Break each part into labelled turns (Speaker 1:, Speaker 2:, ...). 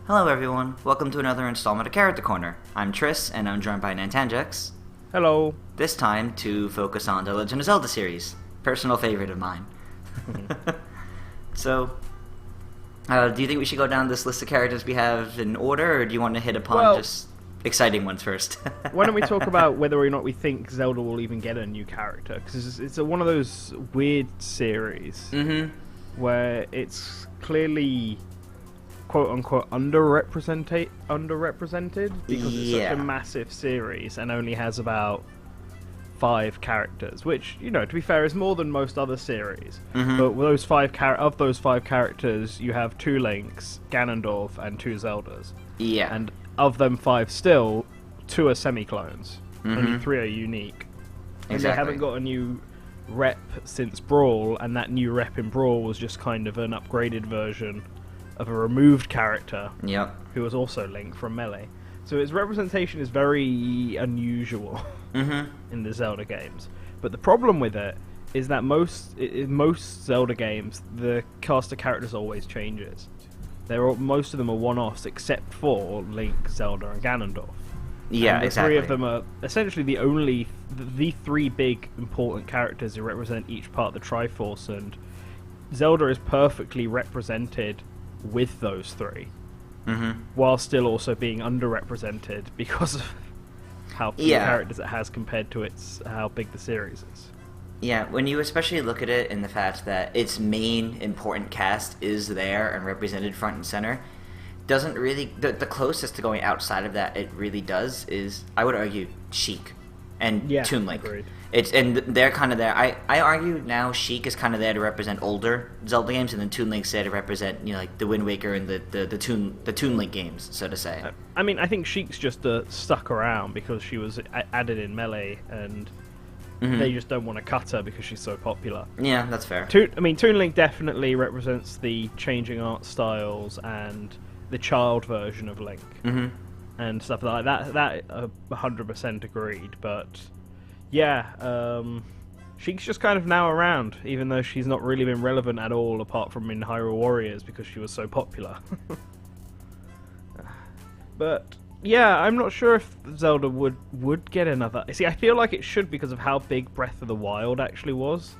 Speaker 1: Hello everyone, welcome to another installment of Character Corner. I'm Tris, and I'm joined by Nantanjax.
Speaker 2: Hello.
Speaker 1: This time to focus on the Legend of Zelda series, personal favorite of mine. So, do you think we should go down this list of characters we have in order, or do you want to hit upon just exciting ones first?
Speaker 2: Why don't we talk about whether or not we think Zelda will even get a new character? Because it's one of those weird series where it's clearly quote-unquote underrepresented because it's such a massive series and only has about 5 characters, which, you know, to be fair, is more than most other series. But with those of those 5 characters, you have 2 Links, Ganondorf, and 2 Zeldas.
Speaker 1: Yeah.
Speaker 2: And of them 5 still, 2 are semi-clones. Only 3 are unique. And they haven't got a new rep since Brawl, and that new rep in Brawl was just kind of an upgraded version of a removed character who was also Link from Melee. So its representation is very unusual in the Zelda games. But the problem with it is that most Zelda games, the cast of characters always changes. Most of them are one-offs except for Link, Zelda, and Ganondorf.
Speaker 1: Yeah,
Speaker 2: and the
Speaker 1: exactly.
Speaker 2: 3 of them are essentially the 3 big important characters who represent each part of the Triforce, and Zelda is perfectly represented with those 3, while still also being underrepresented because of how few characters it has compared to how big the series is.
Speaker 1: Yeah, when you especially look at it in the fact that its main important cast is there and represented front and center, doesn't really... The closest to going outside of that it really does is, I would argue, Sheik and Toon Link.
Speaker 2: Agreed.
Speaker 1: And they're kind of there. I argue now Sheik is kind of there to represent older Zelda games, and then Toon Link's there to represent, you know, like the Wind Waker and the Toon Link games, so to say.
Speaker 2: I mean, I think Sheik's just stuck around because she was added in Melee, and they just don't want to cut her because she's so popular.
Speaker 1: Yeah, that's fair.
Speaker 2: Toon Link definitely represents the changing art styles and the child version of Link and stuff like that. That 100% agreed, but yeah, Sheik's just kind of now around, even though she's not really been relevant at all apart from in Hyrule Warriors because she was so popular. But yeah, I'm not sure if Zelda would get another. See, I feel like it should because of how big Breath of the Wild actually was.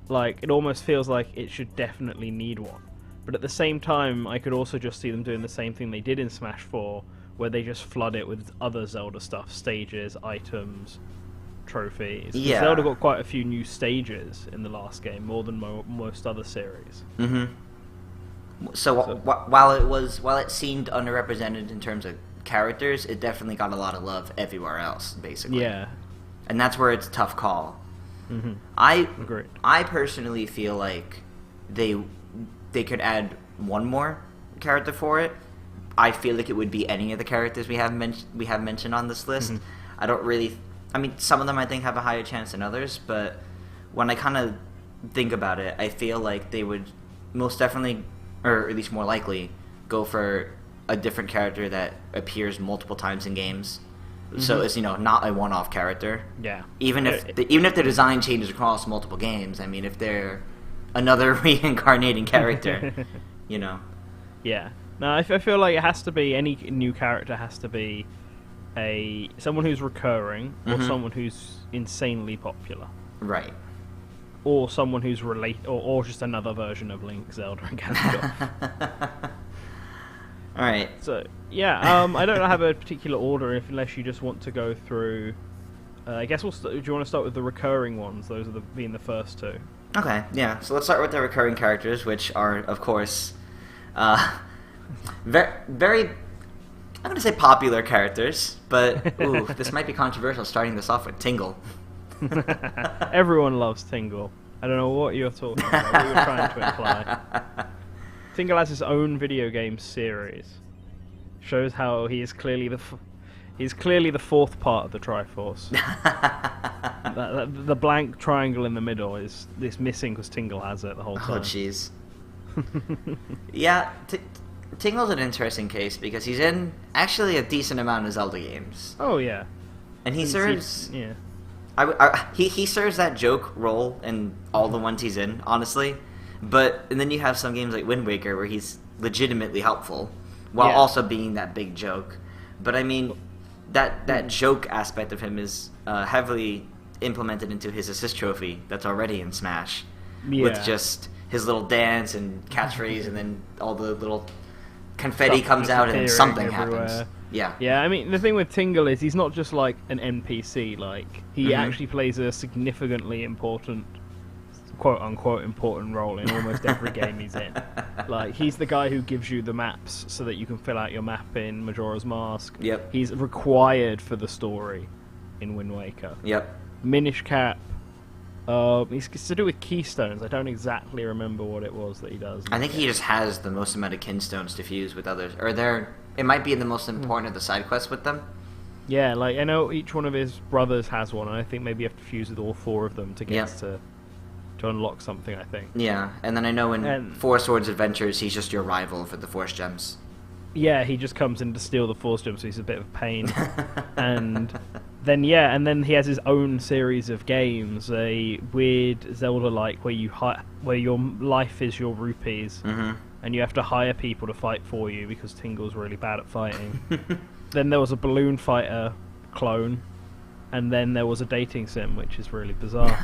Speaker 2: Like, it almost feels like it should definitely need one. But at the same time, I could also just see them doing the same thing they did in Smash 4, where they just flood it with other Zelda stuff, stages, items, trophies.
Speaker 1: Yeah.
Speaker 2: Zelda got quite a few new stages in the last game, more than most other series.
Speaker 1: So while it seemed underrepresented in terms of characters, it definitely got a lot of love everywhere else, basically.
Speaker 2: Yeah.
Speaker 1: And that's where it's a tough call.
Speaker 2: Agreed.
Speaker 1: I personally feel like they could add one more character for it. I feel like it would be any of the characters we have mentioned on this list. I don't really... I mean, some of them I think have a higher chance than others, but when I kind of think about it, I feel like they would most definitely, or at least more likely, go for a different character that appears multiple times in games. So it's, you know, not a one-off character.
Speaker 2: Yeah.
Speaker 1: Even if the design changes across multiple games, I mean, if they're another reincarnating character, you know.
Speaker 2: Yeah. No, I feel like it has to be, any new character has to be someone who's recurring, or someone who's insanely popular.
Speaker 1: Right.
Speaker 2: Or someone who's or just another version of Link, Zelda, and Ganondorf.
Speaker 1: Alright.
Speaker 2: So, yeah, I don't have a particular order unless you just want to go through... I guess do you want to start with the recurring ones? Those are being the first 2.
Speaker 1: Okay, yeah. So let's start with the recurring characters, which are, of course, very, I'm going to say popular characters, but, ooh, this might be controversial starting this off with Tingle.
Speaker 2: Everyone loves Tingle. I don't know what you're talking about, what you're trying to imply. Tingle has his own video game series. Shows how he is clearly the 4th part of the Triforce. The blank triangle in the middle is missing because Tingle has it the whole time.
Speaker 1: Oh, jeez. Yeah, Tingle's an interesting case because he's in actually a decent amount of Zelda games.
Speaker 2: Oh yeah,
Speaker 1: and he serves.
Speaker 2: Yeah,
Speaker 1: he serves that joke role in all the ones he's in, honestly. And then you have some games like Wind Waker where he's legitimately helpful. while also being that big joke. But I mean, that joke aspect of him is heavily implemented into his assist trophy that's already in Smash, with just his little dance and catchphrase, and then all the little confetti comes out and something happens. Yeah,
Speaker 2: I mean, the thing with Tingle is he's not just like an NPC, like, he actually plays a significantly important, quote-unquote important role in almost every game he's in. Like, he's the guy who gives you the maps so that you can fill out your map in Majora's Mask.
Speaker 1: Yep.
Speaker 2: He's required for the story in Wind Waker.
Speaker 1: Yep.
Speaker 2: Minish Cap, it's to do with keystones. I don't exactly remember what it was that he does.
Speaker 1: I think he just has the most amount of keystones to fuse with others, or it might be the most important of the side quests with them.
Speaker 2: Yeah, like, I know each one of his brothers has one, and I think maybe you have to fuse with all 4 of them to get to unlock something, I think.
Speaker 1: Yeah, and then I know in Four Swords Adventures, he's just your rival for the Force Gems.
Speaker 2: Yeah, he just comes in to steal the Force Gems, so he's a bit of a pain. And then he has his own series of games, a weird Zelda-like, where your life is your rupees, and you have to hire people to fight for you because Tingle's really bad at fighting. Then there was a Balloon Fighter clone, and then there was a dating sim, which is really bizarre.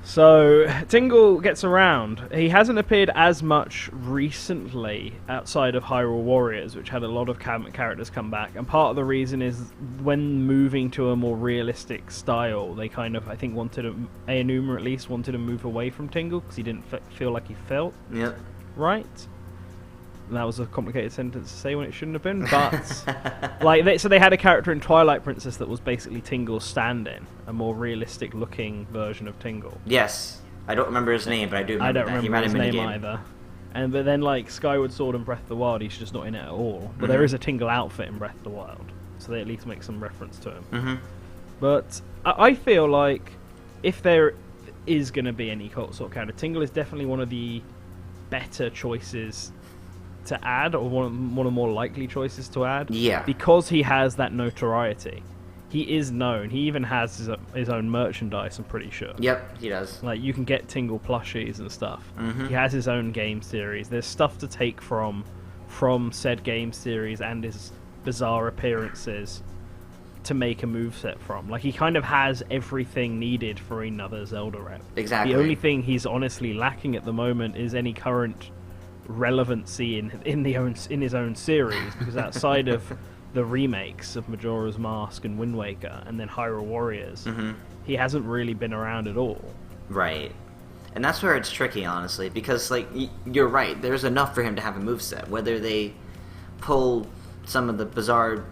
Speaker 2: So, Tingle gets around. He hasn't appeared as much recently outside of Hyrule Warriors, which had a lot of characters come back. And part of the reason is when moving to a more realistic style, they kind of, I think, Aonuma at least wanted to move away from Tingle because he didn't feel like he felt right. And that was a complicated sentence to say when it shouldn't have been, but so they had a character in Twilight Princess that was basically Tingle's stand-in, a more realistic-looking version of Tingle.
Speaker 1: Yes, I don't remember his name, but I do remember that. I don't remember his name either.
Speaker 2: But then, like, Skyward Sword and Breath of the Wild, he's just not in it at all. But there is a Tingle outfit in Breath of the Wild, so they at least make some reference to him. But I feel like if there is going to be any sort of character, Tingle is definitely one of the better choices to add, or one of the more likely choices to add.
Speaker 1: Yeah.
Speaker 2: Because he has that notoriety. He is known. He even has his own merchandise, I'm pretty sure.
Speaker 1: Yep, he does.
Speaker 2: Like, you can get Tingle plushies and stuff. He has his own game series. There's stuff to take from said game series and his bizarre appearances to make a moveset from. Like, he kind of has everything needed for another Zelda rep.
Speaker 1: Exactly.
Speaker 2: The only thing he's honestly lacking at the moment is any current relevancy in his own series, because outside of the remakes of Majora's Mask and Wind Waker and then Hyrule Warriors, he hasn't really been around at all.
Speaker 1: Right. And that's where it's tricky, honestly, because, like, you're right, there's enough for him to have a moveset. Whether they pull some of the bizarre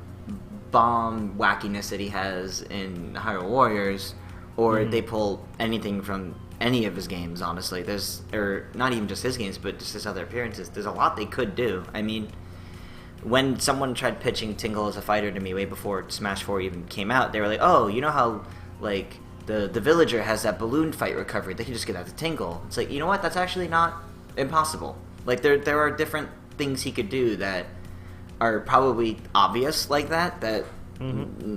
Speaker 1: bomb wackiness that he has in Hyrule Warriors, or they pull anything from any of his games, honestly. Or not even just his games, but just his other appearances. There's a lot they could do. I mean, when someone tried pitching Tingle as a fighter to me way before Smash 4 even came out, they were like, oh, you know how, like, the villager has that balloon fight recovery, they can just get out to Tingle. It's like, you know what, that's actually not impossible. Like, there are different things he could do that are probably obvious like that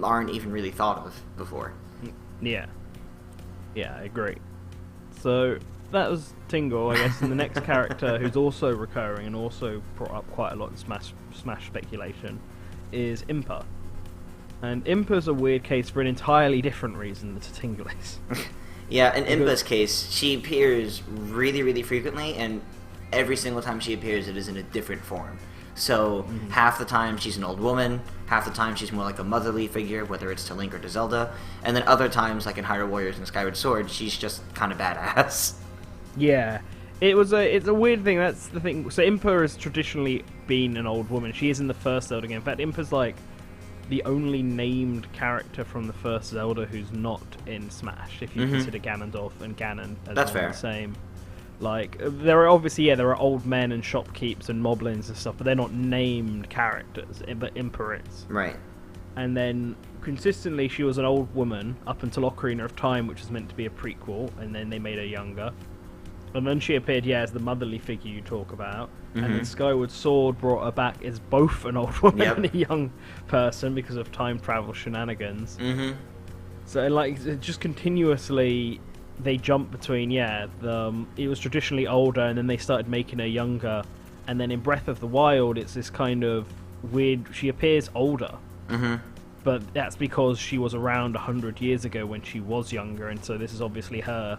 Speaker 1: aren't even really thought of before.
Speaker 2: Yeah, I agree. So that was Tingle, I guess. And the next character who's also recurring and also brought up quite a lot in Smash speculation is Inpa. And Impa's a weird case for an entirely different reason than Tingle is.
Speaker 1: Yeah, in Impa's case, she appears really, really frequently, and every single time she appears, it is in a different form. So half the time she's an old woman, half the time she's more like a motherly figure, whether it's to Link or to Zelda, and then other times, like in Hyrule Warriors and Skyward Sword, she's just kind of badass.
Speaker 2: Yeah, it's a weird thing. That's the thing. So Inpa has traditionally been an old woman. She is in the first Zelda game. In fact, Impa's like the only named character from the first Zelda who's not in Smash, if you consider Ganondorf and Ganon as
Speaker 1: That's fair.
Speaker 2: The same. Like, there are obviously, there are old men and shopkeepers and moblins and stuff, but they're not named characters, but Inpa is.
Speaker 1: Right.
Speaker 2: And then, consistently, she was an old woman up until Ocarina of Time, which was meant to be a prequel, and then they made her younger. And then she appeared, as the motherly figure you talk about. And then Skyward Sword brought her back as both an old woman and a young person because of time travel shenanigans. So, like, just continuously they jump between, it was traditionally older, and then they started making her younger, And then in Breath of the Wild, it's this kind of weird... She appears older.
Speaker 1: Mm-hmm.
Speaker 2: But that's because she was around 100 years ago when she was younger, and so this is obviously her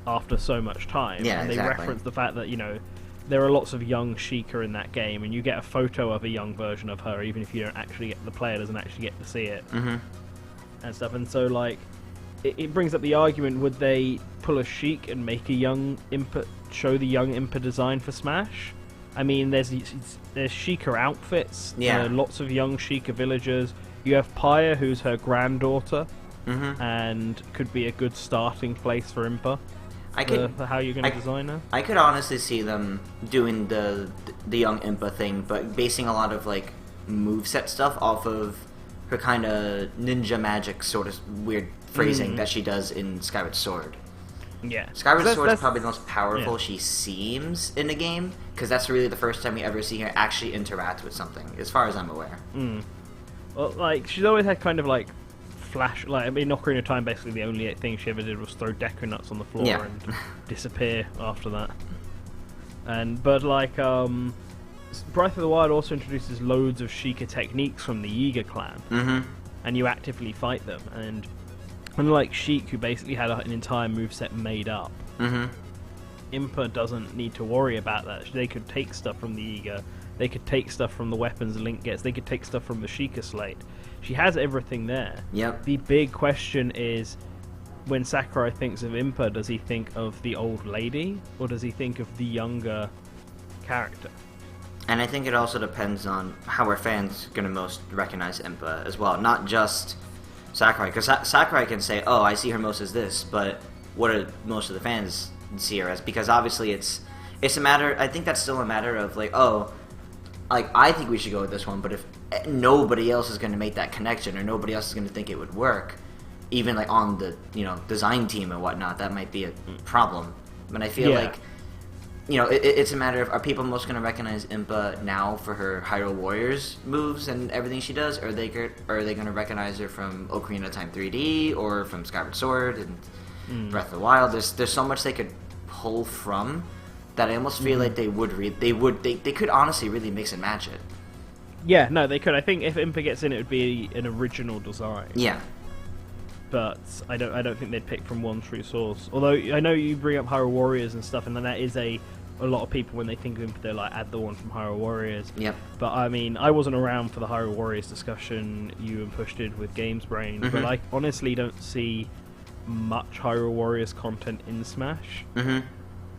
Speaker 2: after so much time.
Speaker 1: Yeah,
Speaker 2: and they reference the fact that, there are lots of young Sheikah in that game, and you get a photo of a young version of her, even if you don't actually the player doesn't actually get to see it.
Speaker 1: Mm-hmm.
Speaker 2: And stuff. And so, like, it brings up the argument, would they pull a Sheik and make a young Impa, show the young Impa design for Smash? I mean, there's Sheikah outfits,
Speaker 1: yeah.
Speaker 2: Lots of young Sheikah villagers. You have Pyre, who's her granddaughter, and could be a good starting place for Impa. For how you're going to design her. I
Speaker 1: could honestly see them doing the young Impa thing, but basing a lot of like moveset stuff off of her kind of ninja magic sort of weird phrasing that she does in Skyward Sword.
Speaker 2: Yeah,
Speaker 1: Skyward Sword is probably the most powerful she seems in the game, because that's really the first time we ever see her actually interact with something, as far as I'm aware.
Speaker 2: Well, like, she's always had kind of like flash, like, I mean, Ocarina of Time, basically the only thing she ever did was throw Deku Nuts on the floor and disappear after that. But like, Breath of the Wild also introduces loads of Sheikah techniques from the Yiga clan, and you actively fight them. And unlike Sheik, who basically had an entire moveset made up, Impa doesn't need to worry about that. They could take stuff from the Yiga, they could take stuff from the weapons Link gets, they could take stuff from the Sheikah slate. She has everything there.
Speaker 1: Yep.
Speaker 2: The big question is, when Sakurai thinks of Impa, does he think of the old lady, or does he think of the younger character?
Speaker 1: And I think it also depends on how our fans going to most recognize Impa as well, not just Sakurai. Because Sakurai can say, oh, I see her most as this, but what do most of the fans see her as? Because obviously it's a matter, I think that's still a matter of like, oh, like, I think we should go with this one, but if nobody else is going to make that connection, or nobody else is going to think it would work, even like on the design team and whatnot, that might be a problem. But I feel like it's a matter of, are people most going to recognize Impa now for her Hyrule Warriors moves and everything she does, or are they going to recognize her from Ocarina of Time 3D or from Skyward Sword and Breath of the Wild? There's so much they could pull from that I almost feel like they could honestly really mix and match it.
Speaker 2: Yeah, no, they could. I think if Impa gets in, it would be an original design.
Speaker 1: Yeah.
Speaker 2: But I don't think they'd pick from one true source. Although I know you bring up Hyrule Warriors and stuff, and then that is a lot of people, when they think of Impa, they're like, add the one from Hyrule Warriors.
Speaker 1: Yep.
Speaker 2: But I mean, I wasn't around for the Hyrule Warriors discussion you and Push did with Games Brain, but I honestly don't see much Hyrule Warriors content in Smash.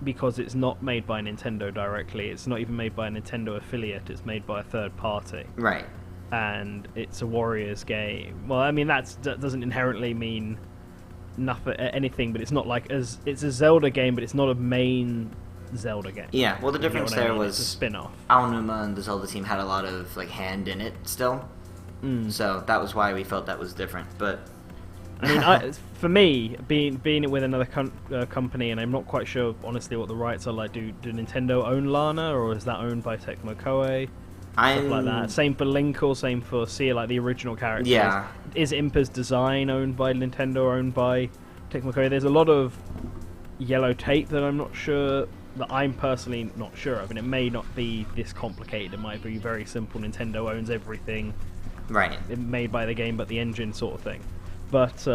Speaker 2: Because it's not made by Nintendo directly. It's not even made by a Nintendo affiliate. It's made by a third party.
Speaker 1: Right.
Speaker 2: And it's a Warriors game. Well, I mean, that doesn't inherently mean anything, but it's not like it's a Zelda game, but it's not a main Zelda game.
Speaker 1: Yeah, well, the difference there was
Speaker 2: it's a spin-off.
Speaker 1: Aonuma and the Zelda team had a lot of like hand in it still, so that was why we felt that was different. But
Speaker 2: I mean, for me, being it with another company, and I'm not quite sure honestly what the rights are like. Do Nintendo own Lana, or is that owned by Tecmo Koei? Stuff like that. Same for Link, or same for Sia, like the original characters.
Speaker 1: Yeah.
Speaker 2: Is Impa's design owned by Nintendo or owned by Tecmo Koei? There's a lot of yellow tape that I'm not sure, that I'm personally not sure of, and it may not be this complicated. It might be very simple. Nintendo owns everything.
Speaker 1: Right.
Speaker 2: Made by the game, but the engine sort of thing. But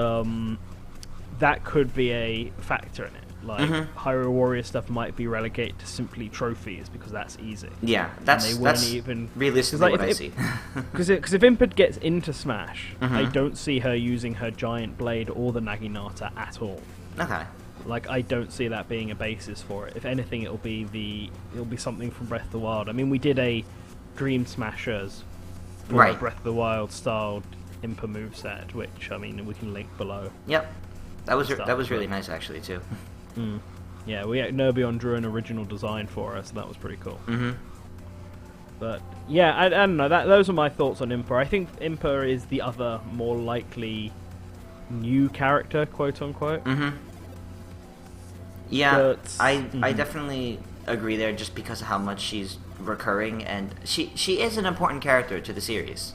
Speaker 2: that could be a factor in it. Like, Hyrule Warrior stuff might be relegated to simply trophies, because that's easy.
Speaker 1: Yeah, that's
Speaker 2: even
Speaker 1: realistically what I see.
Speaker 2: Because if Impa gets into Smash, I don't see her using her giant blade or the Naginata at all.
Speaker 1: Okay.
Speaker 2: Like, I don't see that being a basis for it. If anything, it'll be something from Breath of the Wild. I mean, we did a Dream Smashers for a Breath of the Wild styled Impa moveset, which, I mean, we can link below.
Speaker 1: Yep. That was really nice, actually, too.
Speaker 2: Yeah, Nerbion drew an original design for us, and that was pretty cool. But yeah, I don't know. Those are my thoughts on Impa. I think Impa is the other more likely new character, quote unquote.
Speaker 1: Yeah, but, I definitely agree there, just because of how much she's recurring, and she is an important character to the series.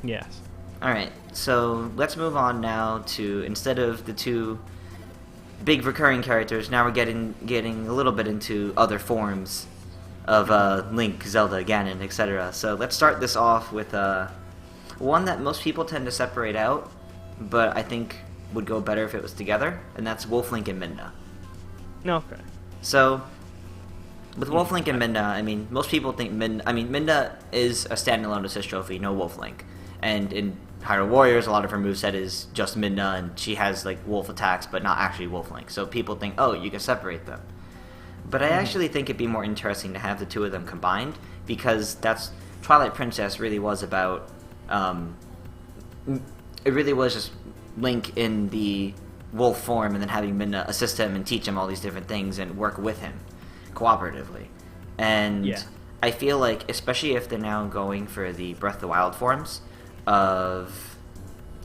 Speaker 2: Yes.
Speaker 1: All right, so let's move on now to, instead of the two big recurring characters, now we're getting a little bit into other forms Link, Zelda, Ganon, etc. So let's start this off with one that most people tend to separate out, but I think would go better if it was together, and that's Wolf Link and Midna.
Speaker 2: Okay.
Speaker 1: So, with Wolf Link and Midna, I mean, most people think Midna is a standalone assist trophy, no Wolf Link. And in Hyrule Warriors, a lot of her moveset is just Midna, and she has, like, wolf attacks, but not actually Wolf Link. So people think, oh, you can separate them. But I actually think it'd be more interesting to have the two of them combined, because that's Twilight Princess really was about. It really was just Link in the wolf form, and then having Midna assist him and teach him all these different things and work with him cooperatively. And I feel like, especially if they're now going for the Breath of the Wild forms of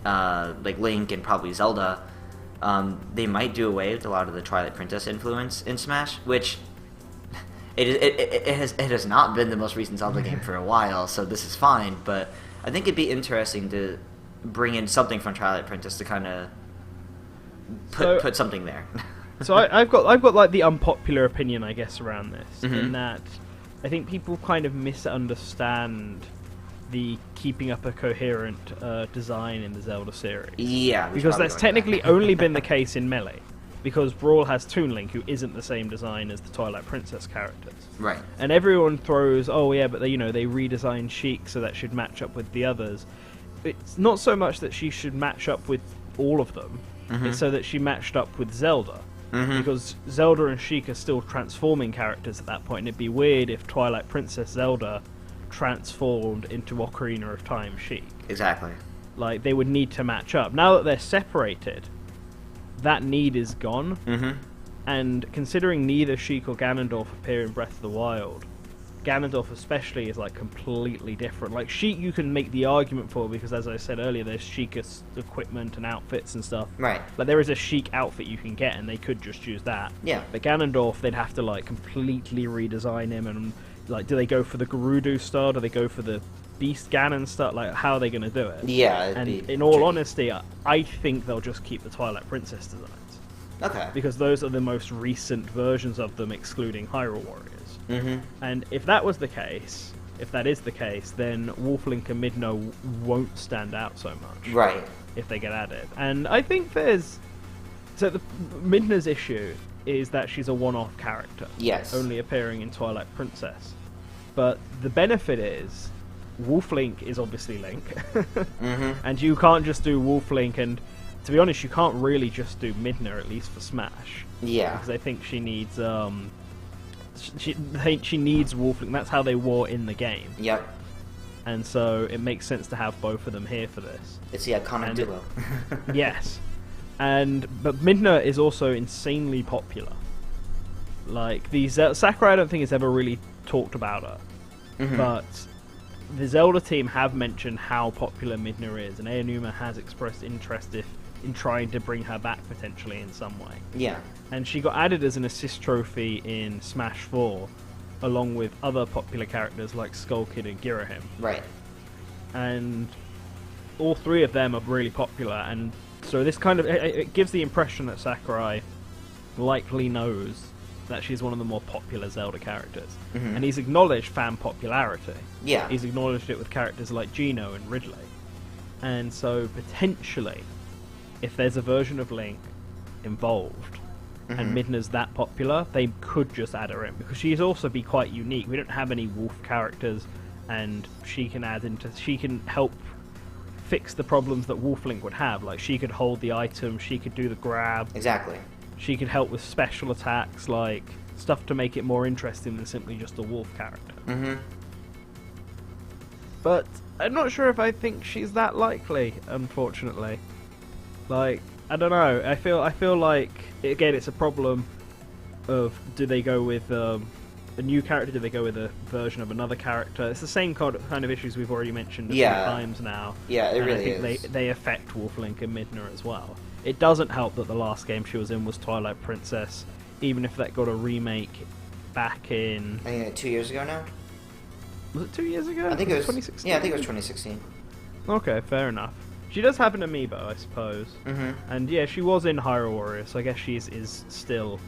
Speaker 1: like Link and probably Zelda. They might do away with a lot of the Twilight Princess influence in Smash, which it has not been the most recent Zelda game for a while, so this is fine. But I think it'd be interesting to bring in something from Twilight Princess to kind of put something there.
Speaker 2: So I've got like the unpopular opinion, I guess, around this, in that I think people kind of misunderstand the keeping up a coherent design in the Zelda series.
Speaker 1: Yeah,
Speaker 2: because that's technically only been the case in Melee, because Brawl has Toon Link, who isn't the same design as the Twilight Princess characters.
Speaker 1: Right.
Speaker 2: And everyone throws, oh yeah, but they redesigned Sheik, so that should match up with the others. It's not so much that she should match up with all of them, it's so that she matched up with Zelda. Because Zelda and Sheik are still transforming characters at that point, and it'd be weird if Twilight Princess Zelda transformed into Ocarina of Time Sheik.
Speaker 1: Exactly.
Speaker 2: Like, they would need to match up. Now that they're separated, that need is gone. And considering neither Sheik or Ganondorf appear in Breath of the Wild, Ganondorf especially is like completely different. Like Sheik you can make the argument for, because as I said earlier, there's Sheik equipment and outfits and stuff.
Speaker 1: Right.
Speaker 2: Like there is a Sheik outfit you can get, and they could just use that.
Speaker 1: Yeah.
Speaker 2: But Ganondorf, they'd have to like completely redesign him, and like, do they go for the Gerudo style? Do they go for the Beast Ganon style? Like, how are they going to do it?
Speaker 1: Yeah.
Speaker 2: And in all honesty, I think they'll just keep the Twilight Princess designs.
Speaker 1: Okay.
Speaker 2: Because those are the most recent versions of them, excluding Hyrule Warriors. And if that was the case, if that is the case, then Wolf Link and Midna won't stand out so much.
Speaker 1: Right.
Speaker 2: If they get added. And I think Midna's issue is that she's a one-off character.
Speaker 1: Yes.
Speaker 2: Only appearing in Twilight Princess. But the benefit is, Wolf Link is obviously Link. And you can't just do Wolf Link, and to be honest, you can't really just do Midna, at least for Smash.
Speaker 1: Yeah.
Speaker 2: Because I think she needs she needs Wolf Link. That's how they wore in the game.
Speaker 1: Yep.
Speaker 2: And so it makes sense to have both of them here for this.
Speaker 1: It's the iconic duo.
Speaker 2: Yes. But Midna is also insanely popular. Like, Sakurai I don't think has ever really talked about her. But the Zelda team have mentioned how popular Midna is, and Aonuma has expressed interest in trying to bring her back potentially in some way.
Speaker 1: Yeah.
Speaker 2: And she got added as an assist trophy in Smash 4, along with other popular characters like Skull Kid and Girahim.
Speaker 1: Right.
Speaker 2: And all three of them are really popular, and so this kind of it gives the impression that Sakurai likely knows that she's one of the more popular Zelda characters. And he's acknowledged fan popularity.
Speaker 1: Yeah.
Speaker 2: He's acknowledged it with characters like Geno and Ridley. And so potentially, if there's a version of Link involved, and Midna's that popular, they could just add her in, because she'd also be quite unique. We don't have any wolf characters, and she can help fix the problems that Wolf Link would have. Like, she could hold the item, she could do the grab.
Speaker 1: Exactly.
Speaker 2: She could help with special attacks, like stuff to make it more interesting than simply just a wolf character. But I'm not sure if I think she's that likely, unfortunately. Like, I don't know. I feel like, again, it's a problem of, do they go with a new character? Do they go with a version of another character? It's the same kind of issues we've already mentioned a few times now.
Speaker 1: Yeah, it really
Speaker 2: is. I think they affect Wolf Link and Midna as well. It doesn't help that the last game she was in was Twilight Princess, even if that got a remake back in...
Speaker 1: I think 2 years ago now?
Speaker 2: Was it 2 years ago?
Speaker 1: I think it was
Speaker 2: 2016.
Speaker 1: Yeah, I think it was 2016.
Speaker 2: Okay, fair enough. She does have an amiibo, I suppose. And yeah, she was in Hyrule Warriors, so I guess she is still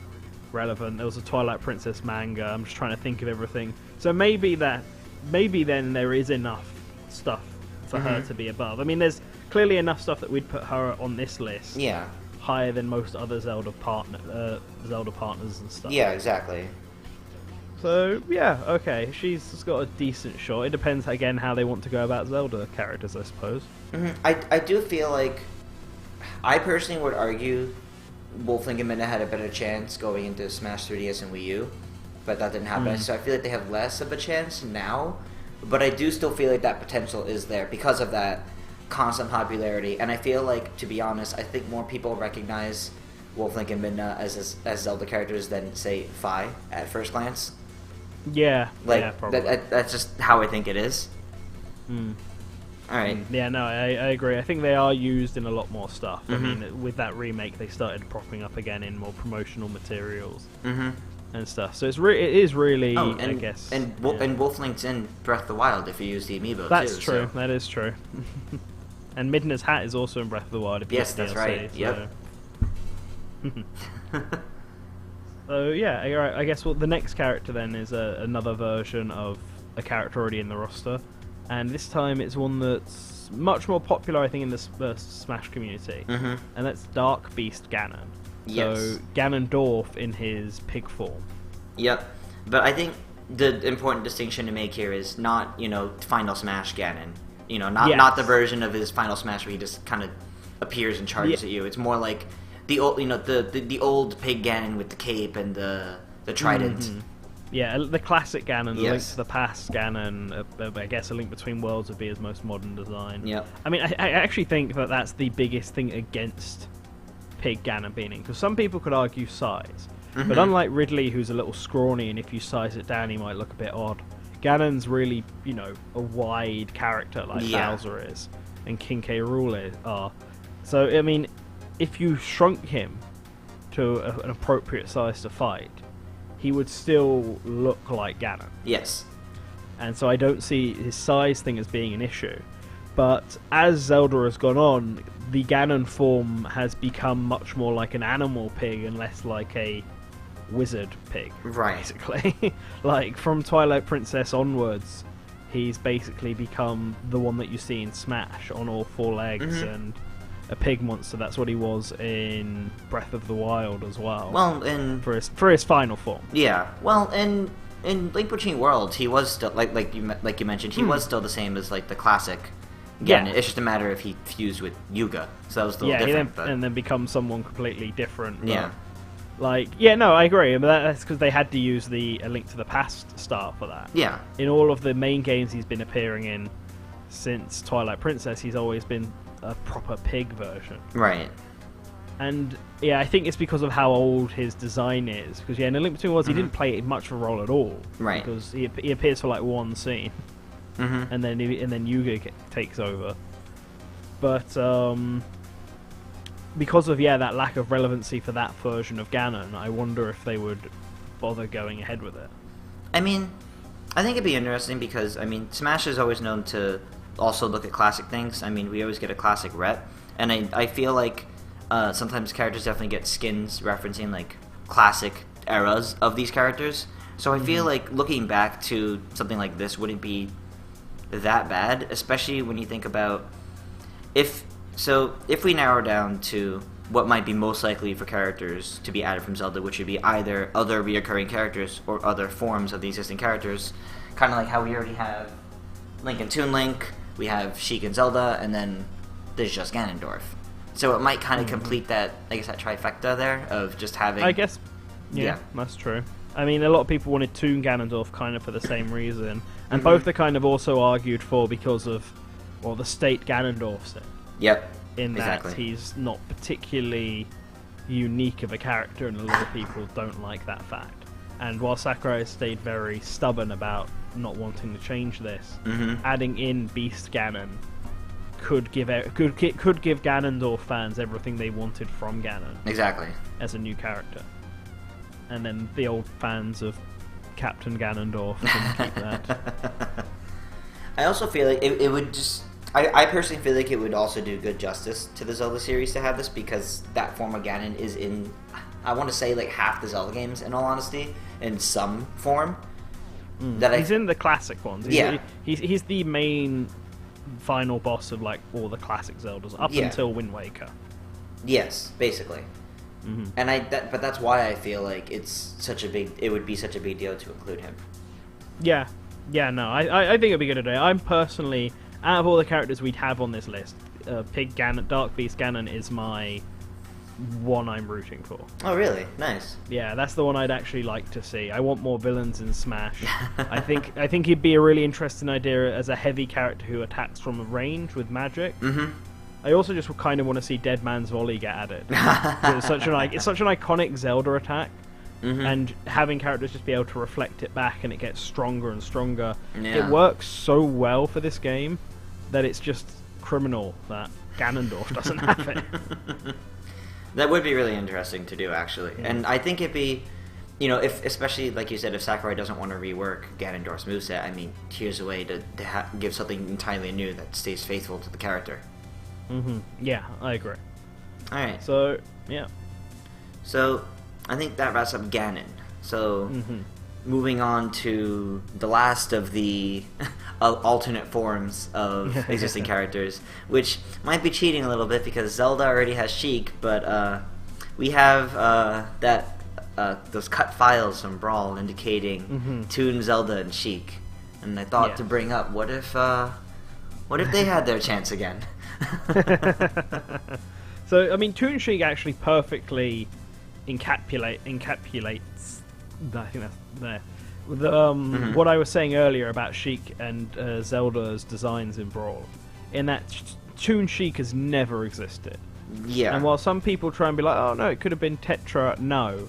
Speaker 2: relevant. There was a Twilight Princess manga. I'm just trying to think of everything. So maybe then there is enough stuff for her to be above. I mean, there's clearly enough stuff that we'd put her on this list.
Speaker 1: Yeah.
Speaker 2: Higher than most other Zelda partners and stuff.
Speaker 1: Yeah, exactly.
Speaker 2: So yeah, okay, she's got a decent shot. It depends again how they want to go about Zelda characters, I suppose.
Speaker 1: I do feel like I personally would argue Wolflink and Midna had a better chance going into Smash 3DS and Wii U, but that didn't happen. So I feel like they have less of a chance now, but I do still feel like that potential is there because of that constant popularity. And I feel like, to be honest, I think more people recognize Wolflink and Midna as Zelda characters than, say, Fi at first glance.
Speaker 2: Yeah,
Speaker 1: like
Speaker 2: yeah, probably.
Speaker 1: That's just how I think it is. Alright.
Speaker 2: Yeah, no, I agree. I think they are used in a lot more stuff. I mean, with that remake, they started propping up again in more promotional materials and stuff. So it is really, I guess...
Speaker 1: And Wolflink's in Breath of the Wild if you use the amiibo,
Speaker 2: That's
Speaker 1: too.
Speaker 2: true,
Speaker 1: So.
Speaker 2: that is true. And Midna's hat is also in Breath of the Wild. If you
Speaker 1: Yes,
Speaker 2: get
Speaker 1: that's
Speaker 2: DLC,
Speaker 1: right. Yep.
Speaker 2: So yeah, I guess the next character then is another version of a character already in the roster, and this time it's one that's much more popular, I think, in the Smash community, and that's Dark Beast Ganon.
Speaker 1: Yes.
Speaker 2: So Ganondorf in his pig form.
Speaker 1: Yep. But I think the important distinction to make here is not, Final Smash Ganon. Not the version of his Final Smash where he just kind of appears and charges at you. It's more like the old, the old pig Ganon with the cape and the trident.
Speaker 2: Yeah, the classic Ganon, the Link
Speaker 1: Yes.
Speaker 2: to the Past Ganon. I guess A Link Between Worlds would be his most modern design.
Speaker 1: Yep.
Speaker 2: I mean, I actually think that that's the biggest thing against pig Ganon being in, because some people could argue size, but unlike Ridley, who's a little scrawny, and if you size it down, he might look a bit odd. Ganon's really, a wide character like Bowser is, and King K. Rool are. So, I mean, if you shrunk him to an appropriate size to fight, he would still look like Ganon.
Speaker 1: Yes.
Speaker 2: And so I don't see his size thing as being an issue. But as Zelda has gone on, the Ganon form has become much more like an animal pig and less like a wizard pig,
Speaker 1: Right.
Speaker 2: basically. Like, from Twilight Princess onwards, he's basically become the one that you see in Smash, on all four legs and a pig monster. That's what he was in Breath of the Wild as well.
Speaker 1: Well,
Speaker 2: for his final form.
Speaker 1: Yeah. Well, in Link Between Worlds, he was still like you mentioned, he was still the same as like the classic Ganon.
Speaker 2: Yeah.
Speaker 1: It's just a matter if he fused with Yuga, so that was still different.
Speaker 2: And then becomes someone completely different. But,
Speaker 1: Yeah.
Speaker 2: No, I agree, but that's because they had to use the A Link to the Past start for that.
Speaker 1: Yeah.
Speaker 2: In all of the main games he's been appearing in since Twilight Princess, he's always been a proper pig version.
Speaker 1: Right.
Speaker 2: And I think it's because of how old his design is. Because in A Link Between Worlds, he didn't play much of a role at all.
Speaker 1: Right.
Speaker 2: Because he appears for like one scene, and then Yuga takes over. But because of that lack of relevancy for that version of Ganon, I wonder if they would bother going ahead with it.
Speaker 1: I mean, I think it'd be interesting because, Smash is always known to also look at classic things. We always get a classic rep. And I feel like sometimes characters definitely get skins referencing, like, classic eras of these characters. So I feel like looking back to something like this wouldn't be that bad, especially when you think about if we narrow down to what might be most likely for characters to be added from Zelda, which would be either other reoccurring characters or other forms of the existing characters, kind of like how we already have Link and Toon Link, we have Sheik and Zelda, and then there's just Ganondorf. So it might kind of complete that, I guess, that trifecta there of just having...
Speaker 2: I guess, yeah, that's true. A lot of people wanted Toon Ganondorf kind of for the same reason, and both are kind of also argued for because of, the state Ganondorf's in.
Speaker 1: Yep,
Speaker 2: in that
Speaker 1: exactly.
Speaker 2: He's not particularly unique of a character, and a lot of people don't like that fact. And while Sakurai has stayed very stubborn about not wanting to change this, adding in Beast Ganon could give Ganondorf fans everything they wanted from Ganon.
Speaker 1: Exactly.
Speaker 2: As a new character. And then the old fans of Captain Ganondorf can keep that.
Speaker 1: I also feel like it would just... I personally feel like it would also do good justice to the Zelda series to have this, because that form of Ganon is in I want to say like half the Zelda games, in all honesty, in some form.
Speaker 2: He's in the classic ones. He's the main final boss of like all the classic Zeldas up until Wind Waker.
Speaker 1: Yes, basically. And but that's why I feel like it would be such a big deal to include him.
Speaker 2: Yeah, no, I think it'd be good today. I'm personally, out of all the characters we'd have on this list, Pig Ganon, Dark Beast Ganon is my one I'm rooting for.
Speaker 1: Oh, really? Nice.
Speaker 2: Yeah, that's the one I'd actually like to see. I want more villains in Smash. I think he'd be a really interesting idea as a heavy character who attacks from a range with magic. I also just kind of want to see Dead Man's Volley get added. It's such an iconic Zelda attack, and having characters just be able to reflect it back and it gets stronger and stronger. It works so well for this game that it's just criminal that Ganondorf doesn't have it.
Speaker 1: That would be really interesting to do, actually. And I think it'd be, if, especially like you said, if Sakurai doesn't want to rework Ganondorf's moveset, I mean, here's a way to give something entirely new that stays faithful to the character.
Speaker 2: Yeah, I agree.
Speaker 1: Alright.
Speaker 2: So, yeah.
Speaker 1: So, I think that wraps up Ganon. So, moving on to the last of the alternate forms of existing characters, which might be cheating a little bit because Zelda already has Sheik, but we have those cut files from Brawl indicating Toon Zelda and Sheik, and I thought to bring up what if they had their chance again.
Speaker 2: So I mean, Toon Sheik actually perfectly encapsulates. I think that's there. What I was saying earlier about Sheik and Zelda's designs in Brawl, in that Toon Sheik has never existed.
Speaker 1: Yeah.
Speaker 2: And while some people try and be like, oh no, it could have been Tetra, no.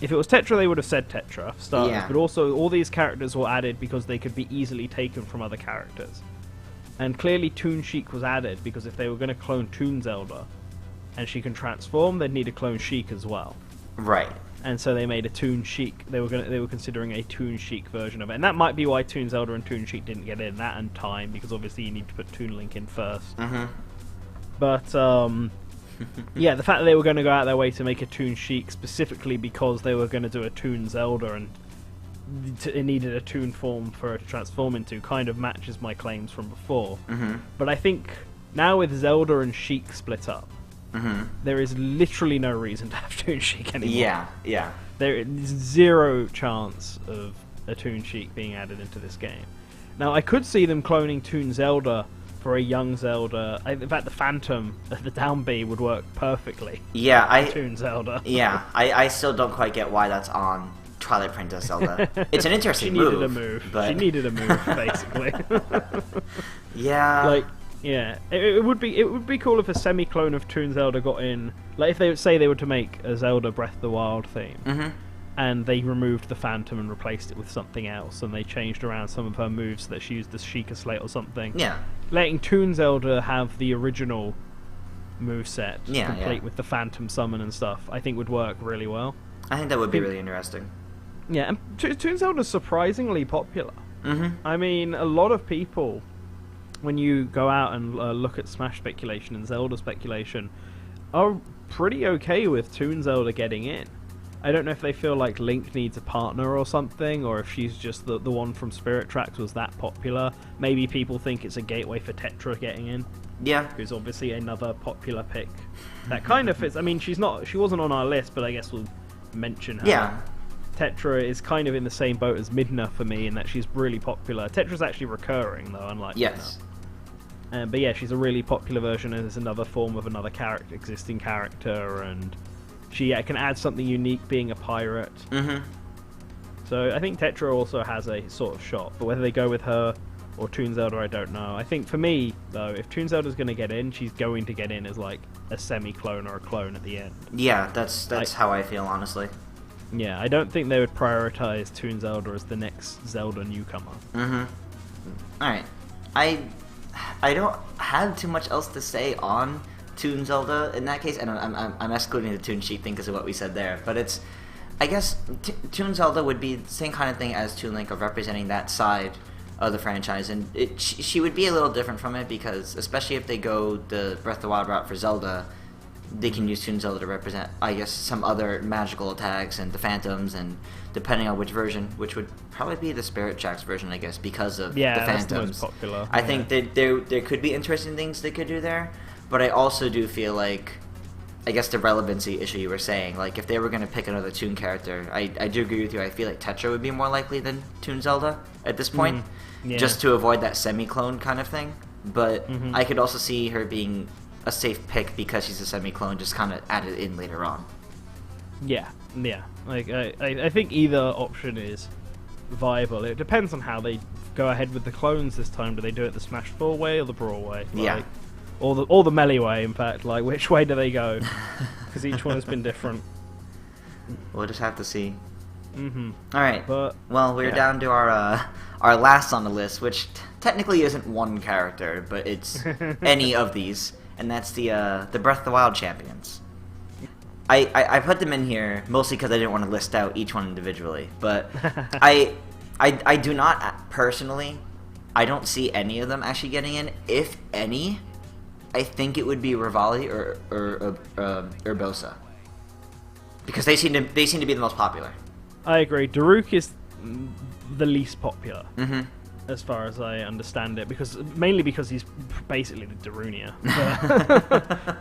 Speaker 2: If it was Tetra, they would have said Tetra, for starters. But also, all these characters were added because they could be easily taken from other characters. And clearly Toon Sheik was added because if they were going to clone Toon Zelda, and she can transform, they'd need to clone Sheik as well.
Speaker 1: Right.
Speaker 2: And so they made a Toon Sheik. They were considering a Toon Sheik version of it, and that might be why Toon Zelda and Toon Sheik didn't get in that in time, because obviously you need to put Toon Link in first. But yeah, the fact that they were going to go out their way to make a Toon Sheik specifically because they were going to do a Toon Zelda and it needed a Toon form for her to transform into kind of matches my claims from before. But I think now with Zelda and Sheik split up, there is literally no reason to have Toon Sheik anymore.
Speaker 1: Yeah.
Speaker 2: There is zero chance of a Toon Sheik being added into this game. Now, I could see them cloning Toon Zelda for a young Zelda. In fact, the Phantom, the down B, would work perfectly.
Speaker 1: Yeah,
Speaker 2: Toon Zelda.
Speaker 1: Yeah, I still don't quite get why that's on Twilight Princess Zelda. It's an interesting move.
Speaker 2: She needed a move, basically.
Speaker 1: Yeah.
Speaker 2: Like, yeah, it would be cool if a semi-clone of Toon Zelda got in. Like, if they would say they were to make a Zelda Breath of the Wild theme, and they removed the Phantom and replaced it with something else, and they changed around some of her moves so that she used the Sheikah Slate or something.
Speaker 1: Yeah.
Speaker 2: Letting Toon Zelda have the original moveset, complete with the Phantom Summon and stuff, I think would work really well.
Speaker 1: I think that would be really interesting.
Speaker 2: Yeah, and Toon Zelda's surprisingly popular. I mean, a lot of people, when you go out and look at Smash speculation and Zelda speculation, are pretty okay with Toon Zelda getting in. I don't know if they feel like Link needs a partner or something, or if she's just the one from Spirit Tracks was that popular. Maybe people think it's a gateway for Tetra getting in.
Speaker 1: Yeah.
Speaker 2: Who's obviously another popular pick. That kind of fits. I mean, she wasn't on our list, but I guess we'll mention her.
Speaker 1: Yeah.
Speaker 2: Tetra is kind of in the same boat as Midna for me in that she's really popular. Tetra's actually recurring, though, unlike
Speaker 1: Yes.
Speaker 2: Midna. But yeah, she's a really popular version, and it's another form of another existing character, and she can add something unique being a pirate. So I think Tetra also has a sort of shot, but whether they go with her or Toon Zelda, I don't know. I think for me, though, if Toon Zelda's going to get in, she's going to get in as like a semi-clone or a clone at the end. Yeah,
Speaker 1: that's how I feel, honestly.
Speaker 2: Yeah, I don't think they would prioritize Toon Zelda as the next Zelda newcomer.
Speaker 1: Alright. I don't have too much else to say on Toon Zelda in that case, and I'm excluding the Toon Sheik thing because of what we said there, but it's, I guess, Toon Zelda would be the same kind of thing as Toon Link, of representing that side of the franchise, and she would be a little different from it because, especially if they go the Breath of the Wild route for Zelda, they can use Toon Zelda to represent, I guess, some other magical attacks and the Phantoms, and depending on which version, which would probably be the Spirit Jack's version, I guess, because of the Phantoms.
Speaker 2: That's the most popular.
Speaker 1: I think that there could be interesting things they could do there, but I also do feel like, I guess, the relevancy issue you were saying, like if they were going to pick another Toon character, I do agree with you. I feel like Tetra would be more likely than Toon Zelda at this point, just to avoid that semi-clone kind of thing. But I could also see her being a safe pick because she's a semi-clone, just kind of added in later on.
Speaker 2: Yeah. Like I think either option is viable. It depends on how they go ahead with the clones this time. Do they do it the Smash 4 way or the Brawl way? Like, or the Melee way, in fact. Like, which way do they go? Because each one has been different.
Speaker 1: We'll just have to see.
Speaker 2: All
Speaker 1: right.
Speaker 2: But
Speaker 1: well, we're down to our last on the list, which technically isn't one character, but it's any of these, and that's the Breath of the Wild champions. I put them in here mostly because I didn't want to list out each one individually, but I do not personally. I don't see any of them actually getting in. If any, I think it would be Revali or Urbosa, because they seem to be the most popular.
Speaker 2: I agree. Daruk is the least popular, as far as I understand it, mainly because he's basically the Darunia.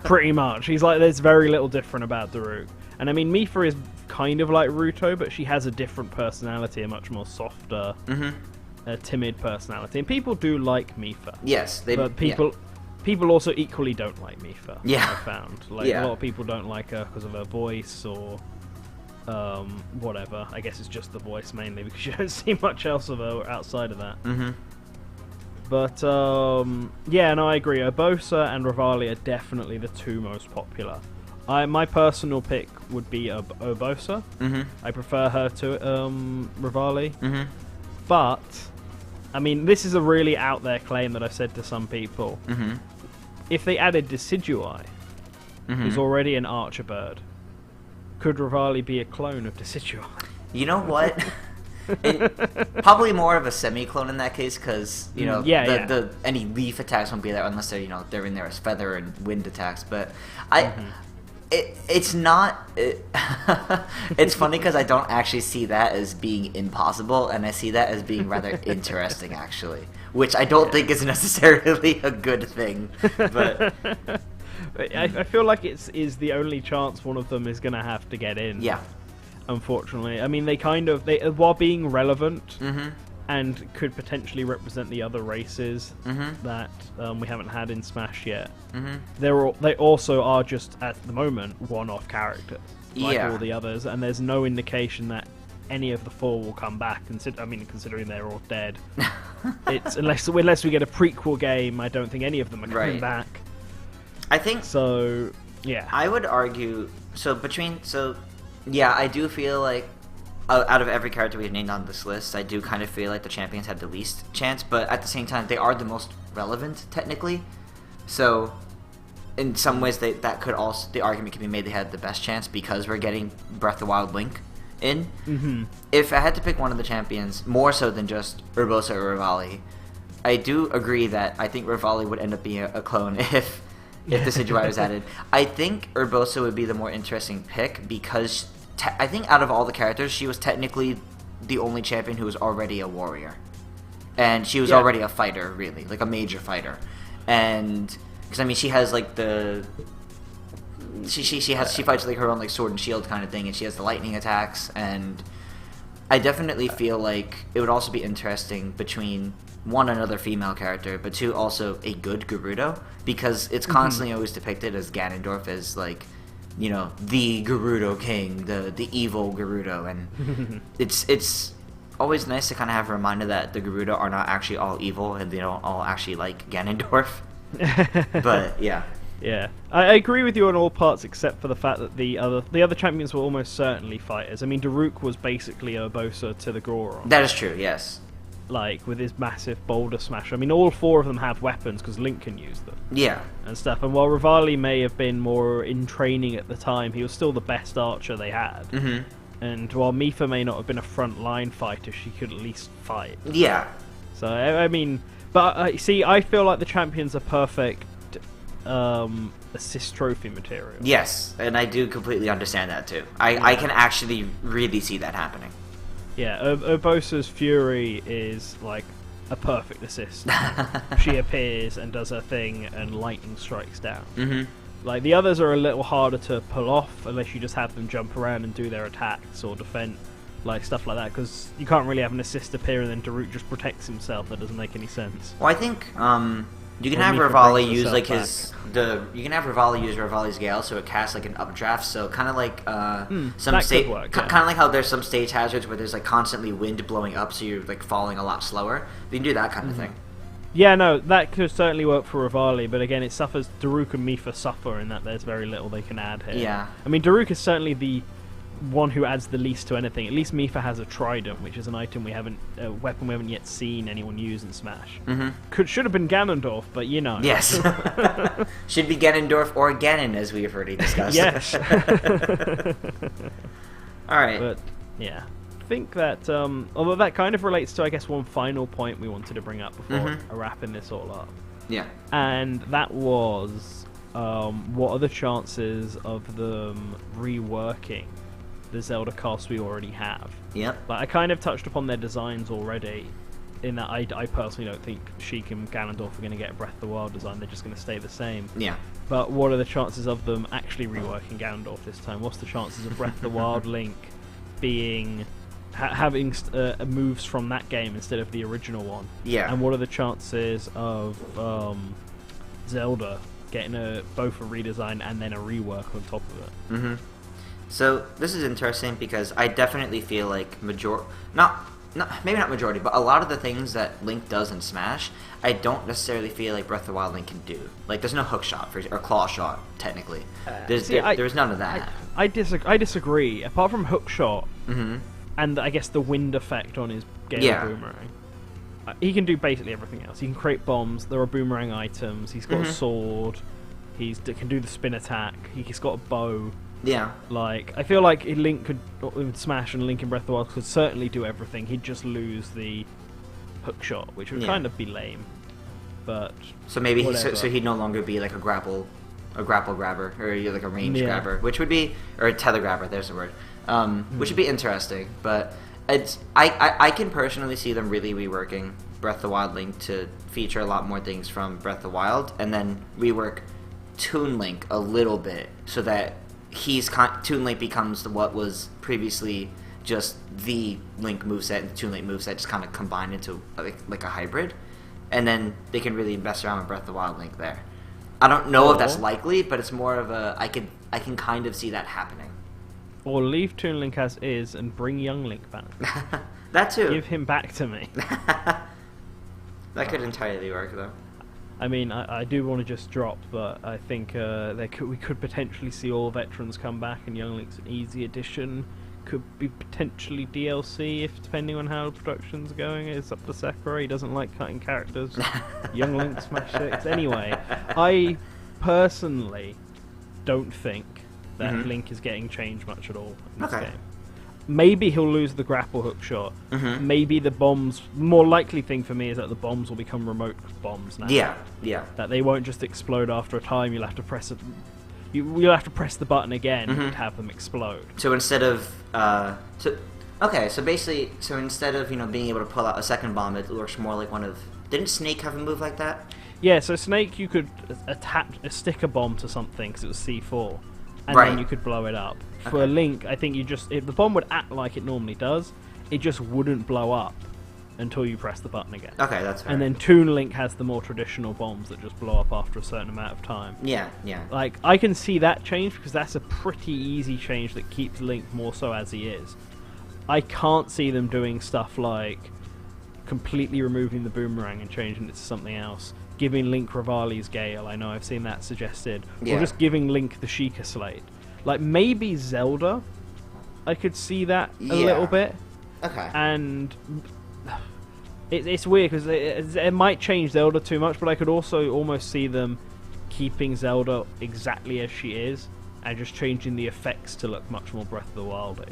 Speaker 2: Pretty much. He's like, there's very little different about Daruk. And I mean, Mipha is kind of like Ruto, but she has a different personality, a much more softer, timid personality. And people do like Mipha.
Speaker 1: Yes,
Speaker 2: but people also equally don't like Mipha.
Speaker 1: Yeah,
Speaker 2: I found a lot of people don't like her because of her voice or whatever. I guess it's just the voice mainly, because you don't see much else of her outside of that. But I agree. Urbosa and Revali are definitely the two most popular. My personal pick would be Urbosa. I prefer her to Revali. But I mean, this is a really out there claim that I've said to some people. If they added Decidueye, who's already an Archer bird, could Revali be a clone of Decidueye? You know
Speaker 1: what? Probably more of a semi-clone in that case, because any leaf attacks won't be there unless they're in there as feather and wind attacks. But it's not. It's funny because I don't actually see that as being impossible, and I see that as being rather interesting, actually, which I don't think is necessarily a good thing. But
Speaker 2: I feel like it is the only chance one of them is going to have to get in.
Speaker 1: Yeah.
Speaker 2: Unfortunately. I mean, they while being relevant and could potentially represent the other races that we haven't had in Smash yet, they also are just, at the moment, one-off characters. Like all the others, and there's no indication that any of the four will come back. Considering they're all dead. It's unless we get a prequel game, I don't think any of them are coming back.
Speaker 1: I think
Speaker 2: so. Yeah,
Speaker 1: I would argue I do feel like out of every character we've named on this list, I do kind of feel like the champions have the least chance, but at the same time, they are the most relevant technically. So, in some ways, the argument can be made they had the best chance because we're getting Breath of the Wild Link in. If I had to pick one of the champions, more so than just Urbosa or Revali, I do agree that I think Revali would end up being a clone if the Decidueye was added. I think Urbosa would be the more interesting pick because I think out of all the characters, she was technically the only champion who was already a warrior. And she was already a fighter, really, like a major fighter. And because she has like she fights like her own like sword and shield kind of thing, and she has the lightning attacks, and I definitely feel like it would also be interesting between one, another female character, but two, also a good Gerudo, because it's constantly always depicted as Ganondorf as like, the Gerudo king, the evil Gerudo, and it's always nice to kind of have a reminder that the Gerudo are not actually all evil and they don't all actually like Ganondorf. But yeah.
Speaker 2: Yeah, I agree with you on all parts except for the fact that the other champions were almost certainly fighters. I mean, Daruk was basically Urbosa to the Goron.
Speaker 1: That is true, yes.
Speaker 2: Like, with his massive boulder smash. I mean, all four of them have weapons because Link can use them.
Speaker 1: Yeah.
Speaker 2: And stuff. And while Revali may have been more in training at the time, he was still the best archer they had. And while Mipha may not have been a front-line fighter, she could at least fight.
Speaker 1: Yeah.
Speaker 2: So, I mean... But, see, I feel like the champions are perfect assist trophy material.
Speaker 1: Yes, and I do completely understand that too. I can actually really see that happening.
Speaker 2: Yeah, Urbosa's Fury is like a perfect assist. She appears and does her thing, and lightning strikes down.
Speaker 1: Mm-hmm.
Speaker 2: Like, the others are a little harder to pull off unless you just have them jump around and do their attacks or defend, like stuff like that, because you can't really have an assist appear and then Daruk just protects himself. That doesn't make any sense.
Speaker 1: Well, I think you can have Rivali use like you can have Rivali use Rivali's Gale, so it casts like an updraft. So kind of like some stage, kind of like how there's some stage hazards where there's like constantly wind blowing up, so you're like falling a lot slower. You can do that kind of thing.
Speaker 2: Yeah, no, that could certainly work for Rivali, but again, it suffers. Daruk and Mipha suffer in that there's very little they can add here.
Speaker 1: Yeah.
Speaker 2: I mean, Daruk is certainly the one who adds the least to anything. At least Mipha has a trident, which is an item a weapon we haven't yet seen anyone use in Smash. Should have been Ganondorf, but you know.
Speaker 1: Yes. Should be Ganondorf or Ganon, as we've already discussed.
Speaker 2: Yes.
Speaker 1: All right.
Speaker 2: But yeah, I think that although that kind of relates to, I guess, one final point we wanted to bring up before wrapping this all up.
Speaker 1: Yeah.
Speaker 2: And that was, what are the chances of them reworking the Zelda cast we already have?
Speaker 1: Yep.
Speaker 2: Like, I kind of touched upon their designs already, in that I personally don't think Sheik and Ganondorf are going to get a Breath of the Wild design. They're just going to stay the same. Yeah. But what are the chances of them actually reworking Ganondorf this time? What's the chances of Breath of the Wild Link being having moves from that game instead of the original one? Yeah. And what are the chances of Zelda getting both a redesign and then a rework on top of it?
Speaker 1: Mm-hmm. So this is interesting because I definitely feel like maybe not majority, but a lot of the things that Link does in Smash, I don't necessarily feel like Breath of the Wild Link can do. Like, there's no hook shot or claw shot technically. There's none of that.
Speaker 2: I disagree. Apart from hook shot and I guess the wind effect on his Gale Boomerang, he can do basically everything else. He can create bombs. There are boomerang items. He's got a sword. He can do the spin attack. He's got a bow. Yeah. Like, I feel like Link could Smash and Link in Breath of the Wild could certainly do everything. He'd just lose the hook shot, which would kind of be lame. But
Speaker 1: so maybe so he'd no longer be like a grapple grabber or like a range grabber, which would be, or a tether grabber. There's the word. Which would be interesting. But I can personally see them really reworking Breath of the Wild Link to feature a lot more things from Breath of the Wild, and then rework Toon Link a little bit so that Toon Link becomes what was previously just the Link moveset and the Toon Link moveset just kind of combined into like a hybrid, and then they can really mess around with Breath of the Wild Link there. I don't know if that's likely, but it's more of a I can kind of see that happening.
Speaker 2: Or leave Toon Link as is and bring young Link back.
Speaker 1: That too.
Speaker 2: Give him back to me.
Speaker 1: That could entirely work though.
Speaker 2: I mean, I do want to just drop, but I think we could potentially see all veterans come back, and Young Link's an easy addition. Could be potentially DLC, if depending on how production's going. It's up to Sakurai. He doesn't like cutting characters. Young Link, Smash 6. Anyway, I personally don't think that Link is getting changed much at all in this game. Maybe he'll lose the grapple hook shot. Maybe the bombs. More likely thing for me is that the bombs will become remote bombs now. Yeah. That they won't just explode after a time. You'll have to press it. You'll have to press the button again to have them explode.
Speaker 1: So instead of so instead of being able to pull out a second bomb, it works more like one of. Didn't Snake have a move like that?
Speaker 2: Yeah. So Snake, you could stick a bomb to something because it was C4. And then you could blow it up. For Link, I think if the bomb would act like it normally does, it just wouldn't blow up until you press the button again. Okay, that's fair. And then Toon Link has the more traditional bombs that just blow up after a certain amount of time. Yeah. Like, I can see that change because that's a pretty easy change that keeps Link more so as he is. I can't see them doing stuff like completely removing the boomerang and changing it to something else. Giving Link Rivali's Gale, I know I've seen that suggested. Or just giving Link the Sheikah Slate. Like, maybe Zelda, I could see that a little bit. Okay. And it's weird, because it might change Zelda too much, but I could also almost see them keeping Zelda exactly as she is, and just changing the effects to look much more Breath of the Wild-y.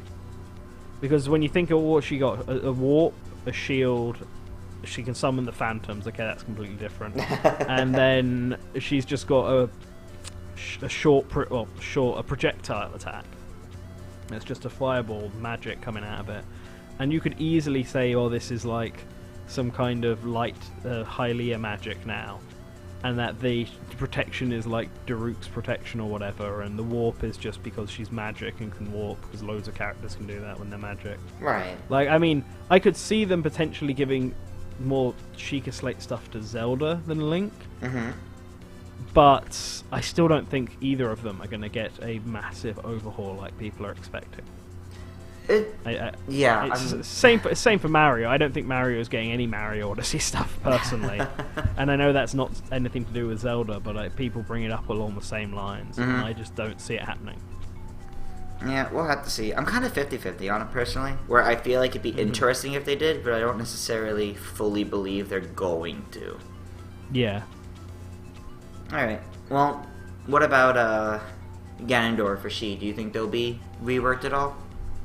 Speaker 2: Because when you think of what she got, a warp, a shield, she can summon the phantoms. Okay, that's completely different. And then she's just got a short projectile attack. It's just a fireball magic coming out of it. And you could easily say, oh, this is like some kind of light Hylia magic now. And that the protection is like Daruk's protection or whatever, and the warp is just because she's magic and can warp, because loads of characters can do that when they're magic.
Speaker 1: Right.
Speaker 2: Like, I mean, I could see them potentially giving more Sheikah Slate stuff to Zelda than Link.
Speaker 1: Mm-hmm.
Speaker 2: But I still don't think either of them are going to get a massive overhaul like people are expecting. It's same for Mario. I don't think Mario is getting any Mario Odyssey stuff personally, and I know that's not anything to do with Zelda, but people bring it up along the same lines, and I just don't see it happening.
Speaker 1: Yeah, we'll have to see. I'm kind of 50-50 on it personally, where I feel like it'd be interesting if they did, but I don't necessarily fully believe they're going to.
Speaker 2: Yeah.
Speaker 1: Alright, well, what about Ganondorf or Sheik? Do you think they'll be reworked at all?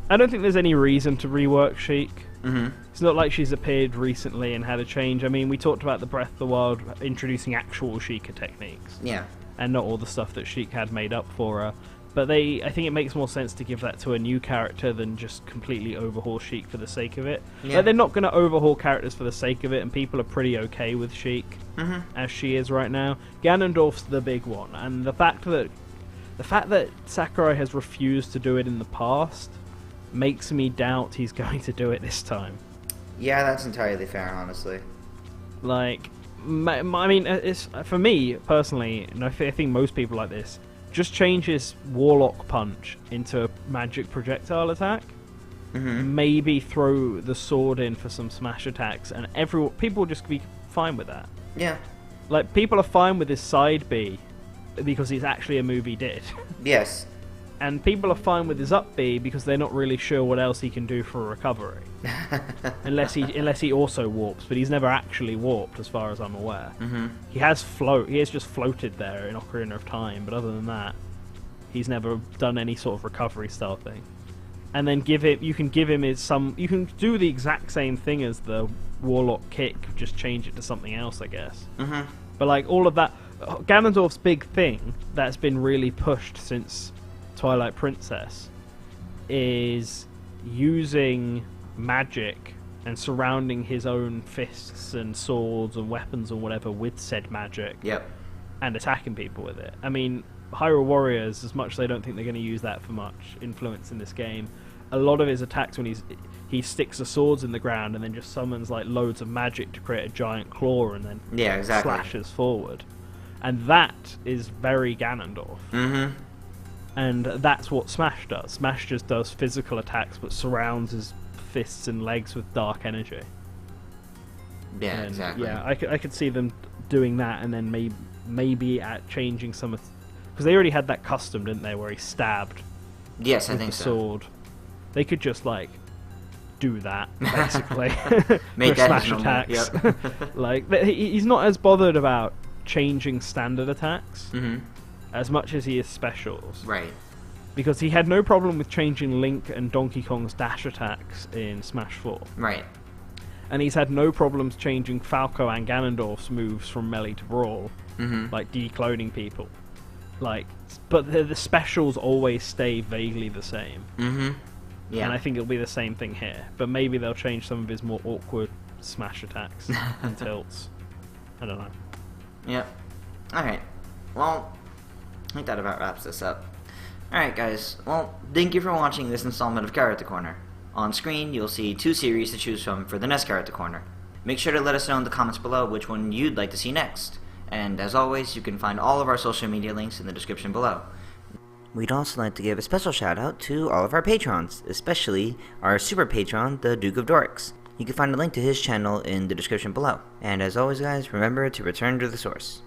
Speaker 2: I don't think there's any reason to rework Sheik.
Speaker 1: Mm-hmm.
Speaker 2: It's not like she's appeared recently and had a change. I mean, we talked about the Breath of the Wild introducing actual Sheikah techniques.
Speaker 1: Yeah.
Speaker 2: And not all the stuff that Sheik had made up for her. But I think it makes more sense to give that to a new character than just completely overhaul Sheik for the sake of it.
Speaker 1: Yeah.
Speaker 2: Like, they're not going to overhaul characters for the sake of it, and people are pretty okay with Sheik as she is right now. Ganondorf's the big one, and the fact that Sakurai has refused to do it in the past makes me doubt he's going to do it this time.
Speaker 1: Yeah, that's entirely fair, honestly.
Speaker 2: Like, I mean, it's for me personally, and I think most people like this, just change his Warlock Punch into a magic projectile attack. Maybe throw the sword in for some smash attacks, and people will just be fine with that.
Speaker 1: Yeah.
Speaker 2: Like, people are fine with his side B because it's actually a move he did.
Speaker 1: Yes.
Speaker 2: And people are fine with his up B because they're not really sure what else he can do for a recovery. unless he also warps, but he's never actually warped as far as I'm aware. He has just floated there in Ocarina of Time, but other than that, he's never done any sort of recovery style thing. And then you can do the exact same thing as the Warlock kick, just change it to something else, I guess. But like all of that, Ganondorf's big thing that's been really pushed since Twilight Princess is using magic and surrounding his own fists and swords and weapons or whatever with said magic.
Speaker 1: Yep.
Speaker 2: And attacking people with it. I mean, Hyrule Warriors, as much as I don't think they're going to use that for much influence in this game, a lot of his attacks when he sticks the swords in the ground and then just summons like loads of magic to create a giant claw and then slashes forward. And that is very Ganondorf. And that's what Smash does. Smash just does physical attacks, but surrounds his fists and legs with dark energy.
Speaker 1: Yeah,
Speaker 2: and
Speaker 1: exactly.
Speaker 2: Yeah, I could see them doing that, and then maybe at changing some of, because they already had that custom, didn't they, where he stabbed.
Speaker 1: Yes,
Speaker 2: with
Speaker 1: I think
Speaker 2: the
Speaker 1: so.
Speaker 2: Sword. They could just like do that basically.
Speaker 1: Make
Speaker 2: for
Speaker 1: that
Speaker 2: Smash
Speaker 1: normal.
Speaker 2: attacks.
Speaker 1: Yep.
Speaker 2: Like he's not as bothered about changing standard attacks. As much as he is specials.
Speaker 1: Right.
Speaker 2: Because he had no problem with changing Link and Donkey Kong's dash attacks in Smash 4.
Speaker 1: Right.
Speaker 2: And he's had no problems changing Falco and Ganondorf's moves from melee to brawl. Like decloning people. Like, but the specials always stay vaguely the same.
Speaker 1: Yeah.
Speaker 2: And I think it'll be the same thing here. But maybe they'll change some of his more awkward Smash attacks and tilts. I don't know.
Speaker 1: Yep. Alright. Well, I think that about wraps this up. Alright guys, well, thank you for watching this installment of Character Corner. On screen, you'll see 2 series to choose from for the next Character Corner. Make sure to let us know in the comments below which one you'd like to see next. And as always, you can find all of our social media links in the description below. We'd also like to give a special shout out to all of our patrons, especially our super patron, the Duke of Dorks. You can find a link to his channel in the description below. And as always guys, remember to return to the source.